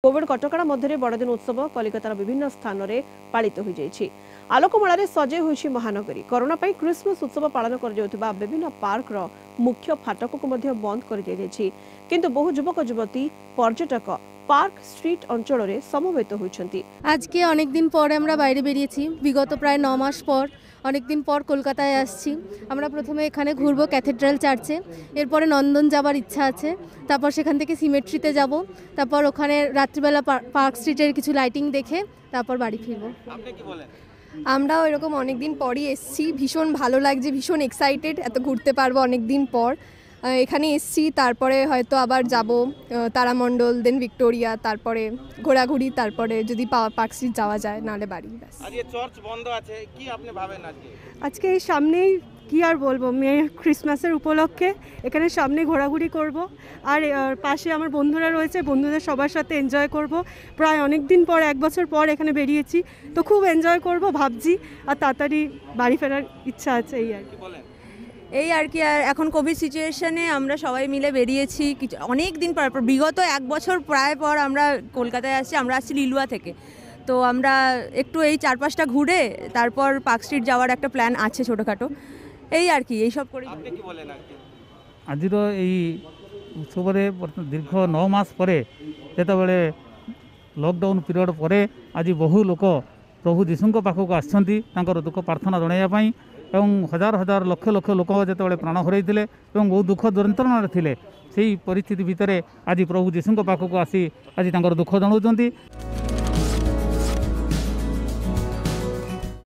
Covid कटकड़ा मध्य बड़दिन उत्सव कलिकतार विभिन्न स्थान में पालित हो जाइछि। आलोकमाला सजे होइछि महानगरी। कोरोना पई क्रिसमस उत्सव पालन कर जाउथिबा विभिन्न पार्क रो मुख्य फाटक को मध्य बंद कर दिया जाइछि, किंतु बहु युवक युवती पर्यटक पार्क स्ट्रीट अंचल में समवेत होइछन्ति। आज के अनेक दिन पर আমরা বাইরে বেরিয়েছি। বিগত প্রায় 9 মাস পর অনেক দিন পর কলকাতায় আসছি। আমরা প্রথমে এখানে ঘুরবো ক্যাথেড্রাল চার্চে, এরপরে নন্দন যাবার ইচ্ছা আছে, তারপর সেখান থেকে সিমেট্রিতে যাব, তারপর ওখানে রাত্রিবেলা পার্ক স্ট্রিটের কিছু লাইটিং দেখে তারপর বাড়ি ফিরবো। আপনি কি বলেন? আমরাও এরকম অনেক দিন পরই এসেছি, ভীষণ ভালো লাগছে, ভীষণ এক্সাইটেড, এত ঘুরতে পারবো অনেক দিন পর। এখানে এসেছি, তারপরে হয়তো আবার যাব তারামণ্ডল, দেন ভিক্টোরিয়া, তারপরে ঘোরাঘুরি, তারপরে যদি পার্ক স্ট্রিট যাওয়া যায়, নাহলে বাড়ি। ব্যাস। আজকে চার্চ বন্ধ আছে, কি আপনি ভাবেন আজকে এই সামনেই কি আর বলবো, মেয়ে ক্রিসমাসের উপলক্ষে এখানে সামনে ঘোরাঘুরি করব, আর পাশে আমার বন্ধুরা রয়েছে, বন্ধুদের সবার সাথে এনজয় করব। প্রায় অনেক দিন পর, 1 বছর পর এখানে বেরিয়েছি, তো খুব এনজয় করব ভাবছি, আর তাড়াতাড়ি বাড়ি ফেরার ইচ্ছা আছে। এই আর কি। আর এখন কোভিড সিচুয়েশনে আমরা সবাই মিলে বেরিয়েছি অনেক দিন পর, বিগত 1 বছর প্রায় পর আমরা কলকাতায় আসছি। আমরা আসছি লিলুয়া থেকে, তো আমরা একটু এই 4-5টা ঘুরে তারপর পার্ক স্ট্রিট যাওয়ার একটা প্ল্যান আছে ছোটোখাটো। এই আর কি, এইসব করি। আপনি কি বলেন? আজির এই উৎসবরে দীর্ঘ 9 মাস পরে যেতবে লকডাউন পিরিয়ড পরে আজ বহু লোক প্রভু যীশুঙ্ পাখক আসছেন তাঁর দুঃখ প্রার্থনা জনাইবা এবং হাজার হাজার লক্ষ লক্ষ লোক যেতবে প্রাণ হরাইলে এবং বহু দুঃখ যন্ত্রণার লে সেই পরিস্থিতি ভিতরে আজ প্রভু যীশুঙ্ পাখক আসি আজ তাঁর দুঃখ জনাউଛନ୍ତି।